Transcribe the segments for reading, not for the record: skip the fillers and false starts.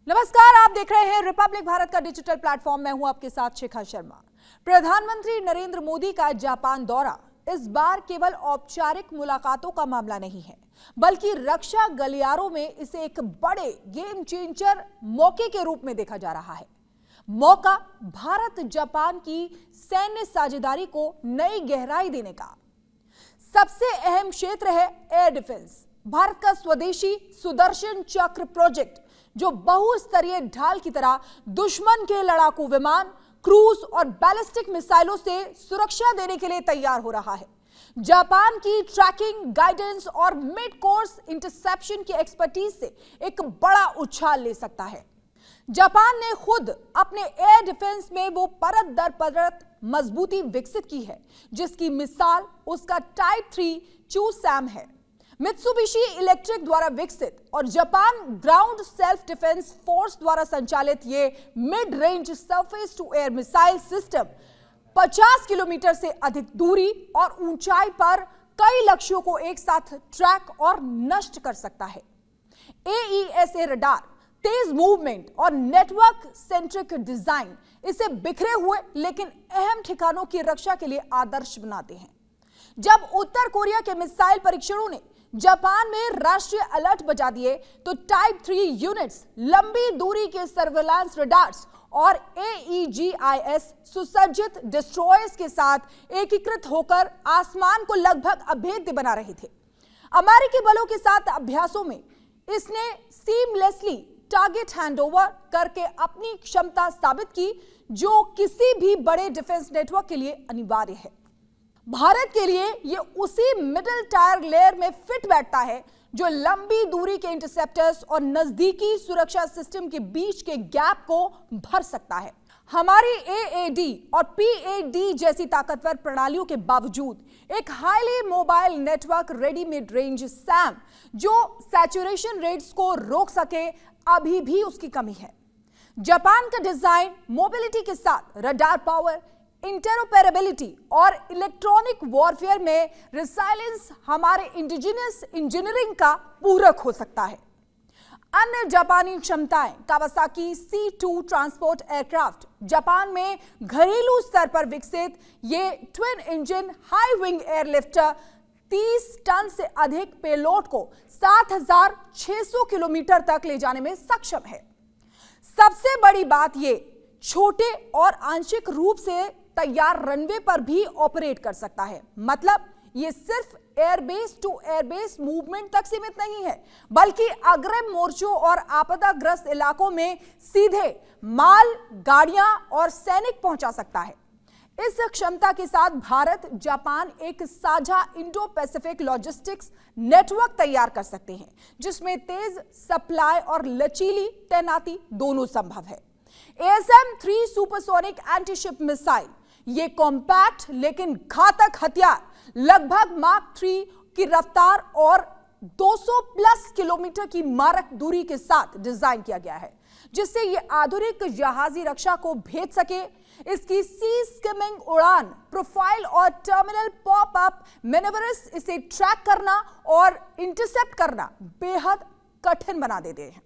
नमस्कार, आप देख रहे हैं रिपब्लिक भारत का डिजिटल प्लेटफॉर्म। मैं हूं आपके साथ शिखा शर्मा। प्रधानमंत्री नरेंद्र मोदी का जापान दौरा इस बार केवल औपचारिक मुलाकातों का मामला नहीं है, बल्कि रक्षा गलियारों में इसे एक बड़े गेम चेंजर मौके के रूप में देखा जा रहा है। मौका भारत जापान की सैन्य साझेदारी को नई गहराई देने का। सबसे अहम क्षेत्र है एयर डिफेंस। भारत का स्वदेशी सुदर्शन चक्र प्रोजेक्ट, जो बहुस्तरीय ढाल की तरह दुश्मन के लड़ाकू विमान, क्रूज और बैलिस्टिक मिसाइलों से सुरक्षा देने के लिए तैयार हो रहा है। जापान की ट्रैकिंग, गाइडेंस और मिड कोर्स इंटरसेप्शन की एक्सपर्टीज से एक बड़ा उछाल ले सकता है। जापान ने खुद अपने एयर डिफेंस में वो परत दर परत मजबूती विकसित की है, जिसकी मिसाल उसका टाइप 3 चूसैम है। मित्सुबिशी इलेक्ट्रिक द्वारा विकसित और Japan ground self defence force द्वारा संचालित ये mid range surface to air missile system 50 kilometre से अधिक दूरी और ऊंचाई पर कई लक्ष्यों को एक साथ ट्रैक और नष्ट कर सकता है। AESA रडार, तेज मूवमेंट और नेटवर्क सेंट्रिक डिजाइन इसे बिखरे हुए लेकिन अहम ठिकानों की रक्षा के लिए आदर्श बनाते हैं। जब उत्तर कोरिया के मिसाइल परीक्षणों ने जापान में राष्ट्रीय अलर्ट बजा दिए, तो टाइप 3 यूनिट्स लंबी दूरी के सर्वेलांस रडार्स और AEGIS सुसज्जित डिस्ट्रॉयर्स के साथ एकीकृत होकर आसमान को लगभग अभेद्य बना रहे थे। अमेरिकी बलों के साथ अभ्यासों में इसने सीमलेसली टारगेट हैंडओवर करके अपनी क्षमता साबित की, जो किसी भी बड़े डिफेंस नेटवर्क के लिए अनिवार्य है। भारत के लिए यह उसी मिडिल टायर लेयर में फिट बैठता है, जो लंबी दूरी के इंटरसेप्टर्स और नजदीकी सुरक्षा सिस्टम के बीच के गैप को भर सकता है। हमारी AAD और PAD जैसी ताकतवर प्रणालियों के बावजूद एक highly mobile network ready mid range Sam, जो सैचुरेशन रेट्स को रोक सके, अभी भी उसकी कमी है। जापान का डिजाइन मोबिलिटी के साथ रडार पावर, इंटरऑपरेबिलिटी और इलेक्ट्रॉनिक वॉरफेयर में रिसाइलेंस हमारे इंडिजिनस इंजीनियरिंग का पूरक हो सकता है। अन्य जापानी क्षमताएं Kawasaki C2 transport aircraft, Japan में घरेलू स्तर पर विकसित ये twin engine high wing airlifter 30 ton से अधिक पेलोड को 7600 किलोमीटर तक ले जाने में सक्षम है। सबसे बड़ी बात, ये छोटे और आंशिक रूप से तैयार रनवे पर भी ऑपरेट कर सकता है। मतलब ये सिर्फ एयरबेस टू एयरबेस मूवमेंट तक सीमित नहीं है, बल्कि अग्रिम मोर्चों और आपदाग्रस्त इलाकों में सीधे माल, गाड़ियां और सैनिक पहुंचा सकता है। इस क्षमता के साथ भारत जापान एक साझा इंडो पैसिफिक लॉजिस्टिक्स नेटवर्क तैयार कर सकते हैं, जिसमें तेज सप्लाई और लचीली तैनाती दोनों संभव है। ASM-3 सुपरसोनिक एंटीशिप मिसाइल, ये कॉम्पैक्ट लेकिन घातक हथियार लगभग मार्क 3 की रफ्तार और 200 प्लस किलोमीटर की मारक दूरी के साथ डिजाइन किया गया है, जिससे ये आधुनिक जहाजी रक्षा को भेज सके। इसकी सी स्किमिंग उड़ान प्रोफाइल और टर्मिनल पॉप अप मैनेवर्स इसे ट्रैक करना और इंटरसेप्ट करना बेहद कठिन बना देते हैं।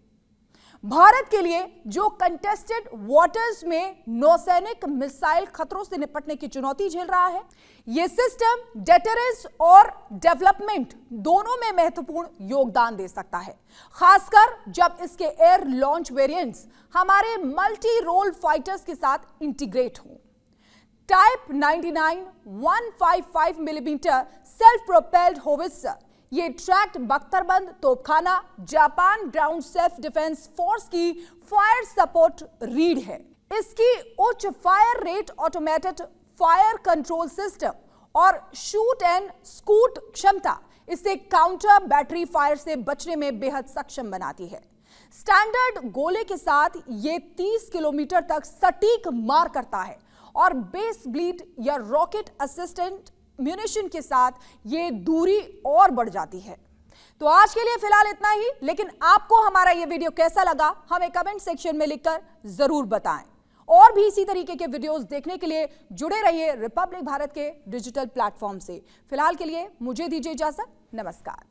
भारत के लिए, जो कंटेस्टेड वाटर्स में नौसैनिक मिसाइल खतरों से निपटने की चुनौती झेल रहा है, यह सिस्टम डेटरेंस और डेवलपमेंट दोनों में महत्वपूर्ण योगदान दे सकता है, खासकर जब इसके एयर लॉन्च वेरिएंट्स हमारे मल्टी रोल फाइटर्स के साथ इंटीग्रेट हों। Type 99 155 millimetre self propelled howitzer, ये ट्रैक्ड बख्तरबंद तोपखाना Japan ground self defence force की फायर सपोर्ट रीढ़ है। इसकी उच्च fire rate, automated fire control system और शूट एंड स्कूट क्षमता इसे काउंटर बैटरी फायर से बचने में बेहद सक्षम बनाती है। स्टैंडर्ड गोले के साथ ये 30 किलोमीटर तक सटीक मार करता है और बेस ब्लीड या रॉकेट असिस्टेंट म्यूनिशन के साथ ये दूरी और बढ़ जाती है। तो आज के लिए फिलहाल इतना ही, लेकिन आपको हमारा ये वीडियो कैसा लगा हमें कमेंट सेक्शन में लिखकर जरूर बताएं। और भी इसी तरीके के वीडियोस देखने के लिए जुड़े रहिए रिपब्लिक भारत के डिजिटल प्लेटफॉर्म से। फिलहाल के लिए मुझे दीजिए इजाजत। नमस्कार।